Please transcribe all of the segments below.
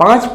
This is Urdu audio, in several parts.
5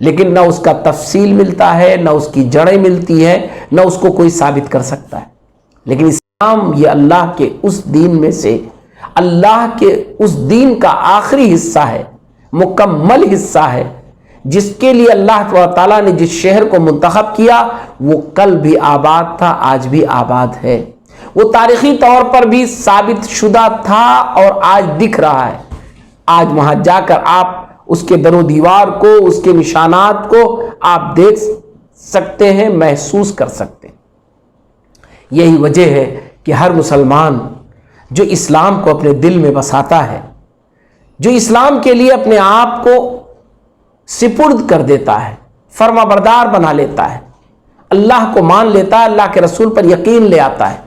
لیکن نہ اس کا تفصیل ملتا ہے، نہ اس کی جڑیں ملتی ہے، نہ اس کو کوئی ثابت کر سکتا ہے۔ لیکن اسلام یہ اللہ کے اس دین میں سے، اللہ کے اس دین کا آخری حصہ ہے، مکمل حصہ ہے، جس کے لیے اللہ تعالیٰ نے جس شہر کو منتخب کیا وہ کل بھی آباد تھا، آج بھی آباد ہے، وہ تاریخی طور پر بھی ثابت شدہ تھا اور آج دکھ رہا ہے۔ آج وہاں جا کر آپ اس کے در و دیوار کو، اس کے نشانات کو آپ دیکھ سکتے ہیں، محسوس کر سکتے ہیں۔ یہی وجہ ہے کہ ہر مسلمان جو اسلام کو اپنے دل میں بساتا ہے، جو اسلام کے لیے اپنے آپ کو سپرد کر دیتا ہے، فرما بردار بنا لیتا ہے، اللہ کو مان لیتا ہے، اللہ کے رسول پر یقین لے آتا ہے،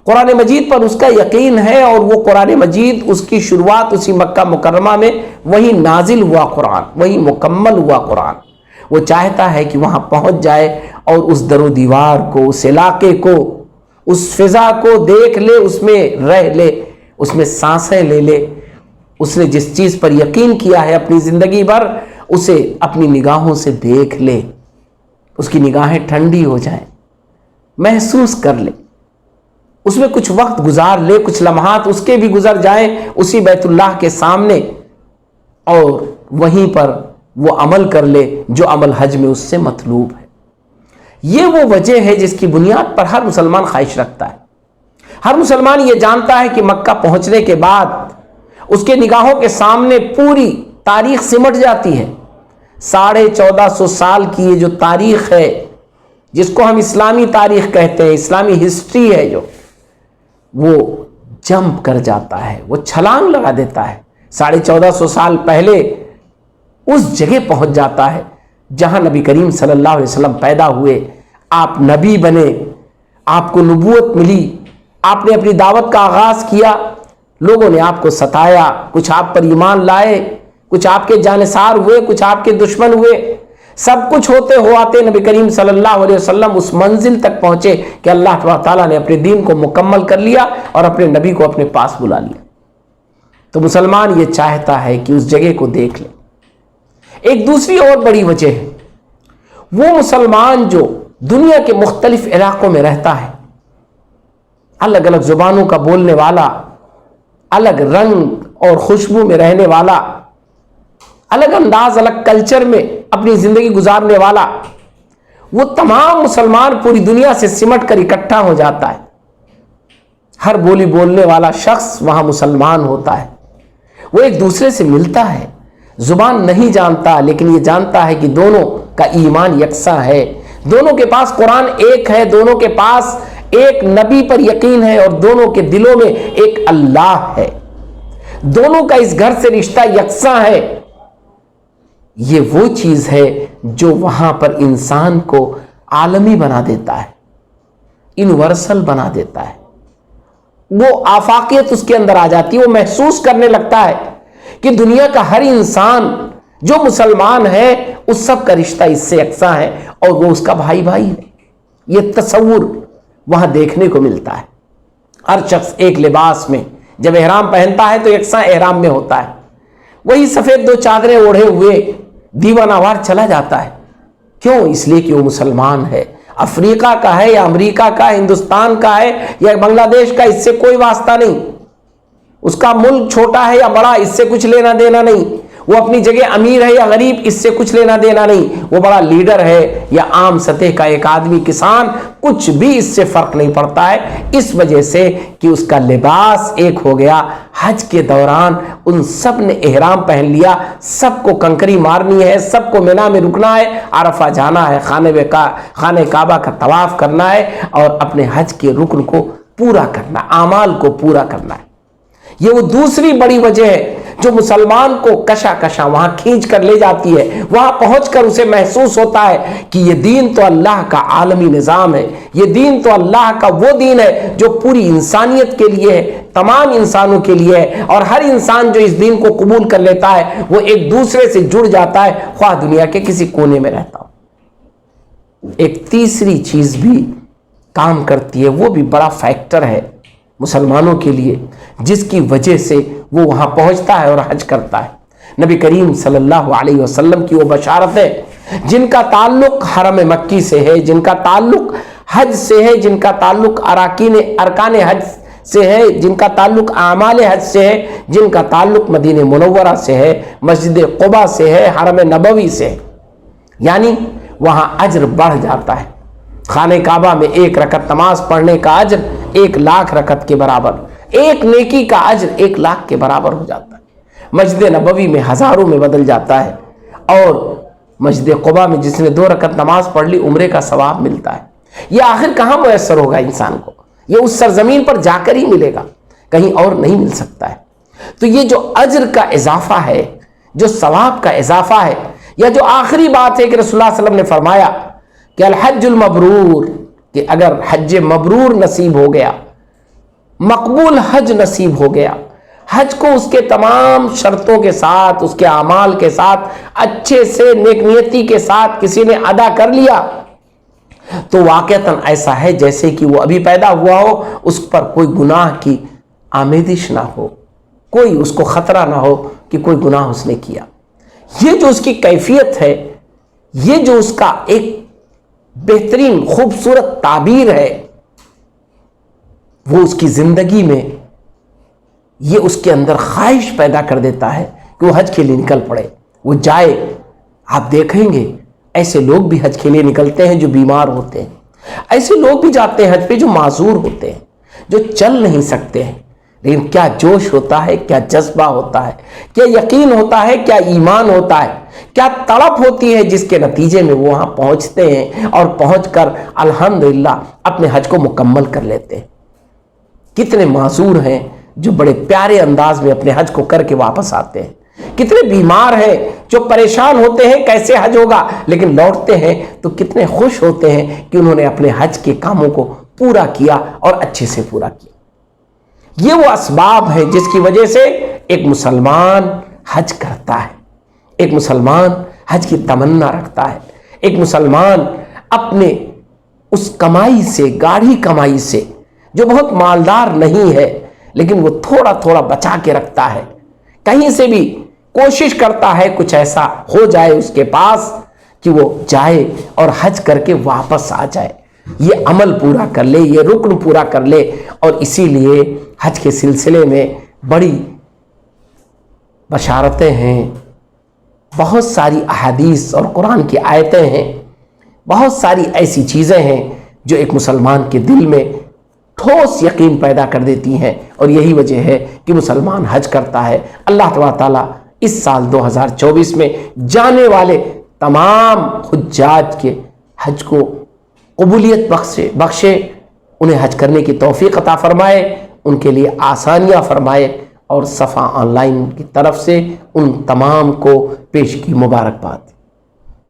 قرآن مجید پر اس کا یقین ہے، اور وہ قرآن مجید اس کی شروعات اسی مکہ مکرمہ میں وہی نازل ہوا قرآن، وہی مکمل ہوا قرآن، وہ چاہتا ہے کہ وہاں پہنچ جائے اور اس در و دیوار کو، اس علاقے کو، اس فضا کو دیکھ لے، اس میں رہ لے، اس میں سانسیں لے لے، اس نے جس چیز پر یقین کیا ہے اپنی زندگی بھر اسے اپنی نگاہوں سے دیکھ لے، اس کی نگاہیں ٹھنڈی ہو جائیں، محسوس کر لے، اس میں کچھ وقت گزار لے، کچھ لمحات اس کے بھی گزر جائیں اسی بیت اللہ کے سامنے، اور وہیں پر وہ عمل کر لے جو عمل حج میں اس سے مطلوب ہے۔ یہ وہ وجہ ہے جس کی بنیاد پر ہر مسلمان خواہش رکھتا ہے۔ ہر مسلمان یہ جانتا ہے کہ مکہ پہنچنے کے بعد اس کے نگاہوں کے سامنے پوری تاریخ سمٹ جاتی ہے۔ 1450 سال کی یہ جو تاریخ ہے، جس کو ہم اسلامی تاریخ کہتے ہیں، اسلامی ہسٹری ہے، جو وہ جمپ کر جاتا ہے، وہ چھلانگ لگا دیتا ہے، 1450 سال پہلے اس جگہ پہنچ جاتا ہے جہاں نبی کریم صلی اللہ علیہ وسلم پیدا ہوئے، آپ نبی بنے، آپ کو نبوت ملی، آپ نے اپنی دعوت کا آغاز کیا، لوگوں نے آپ کو ستایا، کچھ آپ پر ایمان لائے، کچھ آپ کے جانثار ہوئے، کچھ آپ کے دشمن ہوئے، سب کچھ ہوتے ہوتے نبی کریم صلی اللہ علیہ وسلم اس منزل تک پہنچے کہ اللہ تعالیٰ نے اپنے دین کو مکمل کر لیا اور اپنے نبی کو اپنے پاس بلا لیا۔ تو مسلمان یہ چاہتا ہے کہ اس جگہ کو دیکھ لے۔ ایک دوسری اور بڑی وجہ ہے، وہ مسلمان جو دنیا کے مختلف علاقوں میں رہتا ہے، الگ الگ زبانوں کا بولنے والا، الگ رنگ اور خوشبو میں رہنے والا، الگ انداز، الگ کلچر میں اپنی زندگی گزارنے والا، وہ تمام مسلمان پوری دنیا سے سمٹ کر اکٹھا ہو جاتا ہے۔ ہر بولی بولنے والا شخص وہاں مسلمان ہوتا ہے، وہ ایک دوسرے سے ملتا ہے، زبان نہیں جانتا لیکن یہ جانتا ہے کہ دونوں کا ایمان یکساں ہے، دونوں کے پاس قرآن ایک ہے، دونوں کے پاس ایک نبی پر یقین ہے، اور دونوں کے دلوں میں ایک اللہ ہے، دونوں کا اس گھر سے رشتہ یکساں ہے۔ یہ وہ چیز ہے جو وہاں پر انسان کو عالمی بنا دیتا ہے، یونیورسل بنا دیتا ہے، وہ آفاقیت اس کے اندر آ جاتی ہے، وہ محسوس کرنے لگتا ہے کہ دنیا کا ہر انسان جو مسلمان ہے اس سب کا رشتہ اس سے یکساں ہے اور وہ اس کا بھائی بھائی ہے۔ یہ تصور وہاں دیکھنے کو ملتا ہے۔ ہر شخص ایک لباس میں جب احرام پہنتا ہے تو یکساں احرام میں ہوتا ہے، وہی سفید دو چادریں اوڑھے ہوئے دیوانہ وار چلا جاتا ہے۔ کیوں؟ اس لیے کہ وہ مسلمان ہے، افریقہ کا ہے یا امریکہ کا، ہندوستان کا ہے یا بنگلہ دیش کا، اس سے کوئی واسطہ نہیں، اس کا ملک چھوٹا ہے یا بڑا، اس سے کچھ لینا دینا نہیں، وہ اپنی جگہ امیر ہے یا غریب، اس سے کچھ لینا دینا نہیں، وہ بڑا لیڈر ہے یا عام سطح کا ایک آدمی کسان، کچھ بھی اس سے فرق نہیں پڑتا ہے، اس وجہ سے کہ اس کا لباس ایک ہو گیا۔ حج کے دوران ان سب نے احرام پہن لیا، سب کو کنکری مارنی ہے، سب کو مینا میں رکنا ہے، عرفہ جانا ہے، خانہ کعبہ کا طواف کرنا ہے اور اپنے حج کے رکن کو پورا کرنا، اعمال کو پورا کرنا ہے۔ یہ وہ دوسری بڑی وجہ ہے جو مسلمان کو کشا کشا وہاں کھینچ کر لے جاتی ہے۔ وہاں پہنچ کر اسے محسوس ہوتا ہے کہ یہ دین تو اللہ کا عالمی نظام ہے، یہ دین تو اللہ کا وہ دین ہے جو پوری انسانیت کے لیے ہے، تمام انسانوں کے لیے ہے، اور ہر انسان جو اس دین کو قبول کر لیتا ہے وہ ایک دوسرے سے جڑ جاتا ہے، خواہ دنیا کے کسی کونے میں رہتا ہو۔ ایک تیسری چیز بھی کام کرتی ہے، وہ بھی بڑا فیکٹر ہے مسلمانوں کے لیے، جس کی وجہ سے وہ وہاں پہنچتا ہے اور حج کرتا ہے۔ نبی کریم صلی اللہ علیہ وسلم کی وہ بشارت ہے جن کا تعلق حرم مکی سے ہے، جن کا تعلق حج سے ہے، جن کا تعلق ارکان حج سے ہے، جن کا تعلق اعمال حج سے ہے، جن کا تعلق مدینہ منورہ سے ہے، مسجد قباء سے ہے، حرم نبوی سے ہے، یعنی وہاں اجر بڑھ جاتا ہے۔ خانہ کعبہ میں 1 رکعت نماز پڑھنے کا اجر 1,00,000 رکعت کے برابر، ایک نیکی کا اجر 1,00,000 کے برابر ہو جاتا ہے۔ مسجد نبوی میں ہزاروں میں بدل جاتا ہے، اور مسجد قباء میں جس نے 2 رکعت نماز پڑھ لی عمرے کا ثواب ملتا ہے۔ یہ آخر کہاں میسر ہوگا انسان کو؟ یہ اس سرزمین پر جا کر ہی ملے گا، کہیں اور نہیں مل سکتا ہے۔ تو یہ جو اجر کا اضافہ ہے، جو ثواب کا اضافہ ہے، یا جو آخری بات ہے کہ رسول اللہ صلی اللہ علیہ وسلم نے فرمایا کہ الحج المبرور، کہ اگر حج مبرور نصیب ہو گیا، مقبول حج نصیب ہو گیا، حج کو اس کے تمام شرطوں کے ساتھ، اس کے اعمال کے ساتھ، اچھے سے نیک نیتی کے ساتھ کسی نے ادا کر لیا، تو واقعتاً ایسا ہے جیسے کہ وہ ابھی پیدا ہوا ہو، اس پر کوئی گناہ کی آمیزش نہ ہو، کوئی اس کو خطرہ نہ ہو کہ کوئی گناہ اس نے کیا۔ یہ جو اس کی کیفیت ہے، یہ جو اس کا ایک بہترین خوبصورت تعبیر ہے، وہ اس کی زندگی میں یہ اس کے اندر خواہش پیدا کر دیتا ہے کہ وہ حج کے لیے نکل پڑے، وہ جائے۔ آپ دیکھیں گے ایسے لوگ بھی حج کے لیے نکلتے ہیں جو بیمار ہوتے ہیں، ایسے لوگ بھی جاتے ہیں حج پہ جو معذور ہوتے ہیں، جو چل نہیں سکتے ہیں، لیکن کیا جوش ہوتا ہے، کیا جذبہ ہوتا ہے، کیا یقین ہوتا ہے، کیا ایمان ہوتا ہے، کیا تڑپ ہوتی ہے، جس کے نتیجے میں وہ وہاں پہنچتے ہیں اور پہنچ کر الحمدللہ اپنے حج کو مکمل کر لیتے ہیں۔ کتنے معذور ہیں جو بڑے پیارے انداز میں اپنے حج کو کر کے واپس آتے ہیں، کتنے بیمار ہیں جو پریشان ہوتے ہیں کیسے حج ہوگا، لیکن لوٹتے ہیں تو کتنے خوش ہوتے ہیں کہ انہوں نے اپنے حج کے کاموں کو پورا کیا اور اچھے سے پورا کیا۔ یہ وہ اسباب ہیں جس کی وجہ سے ایک مسلمان حج کرتا ہے، ایک مسلمان حج کی تمنا رکھتا ہے، ایک مسلمان اپنے اس کمائی سے، گاڑھی کمائی سے، جو بہت مالدار نہیں ہے لیکن وہ تھوڑا تھوڑا بچا کے رکھتا ہے، کہیں سے بھی کوشش کرتا ہے کچھ ایسا ہو جائے اس کے پاس کہ وہ جائے اور حج کر کے واپس آ جائے، یہ عمل پورا کر لے، یہ رکن پورا کر لے۔ اور اسی لیے حج کے سلسلے میں بڑی بشارتیں ہیں، بہت ساری احادیث اور قرآن کی آیتیں ہیں، بہت ساری ایسی چیزیں ہیں جو ایک مسلمان کے دل میں ٹھوس یقین پیدا کر دیتی ہیں، اور یہی وجہ ہے کہ مسلمان حج کرتا ہے۔ اللہ تبارک تعالیٰ اس سال 2024 میں جانے والے تمام حجاج کے حج کو قبولیت بخشے، انہیں حج کرنے کی توفیق عطا فرمائے، ان کے لیے آسانیاں فرمائے، اور صفا آن لائن کی طرف سے ان تمام کو پیش کی مبارکباد۔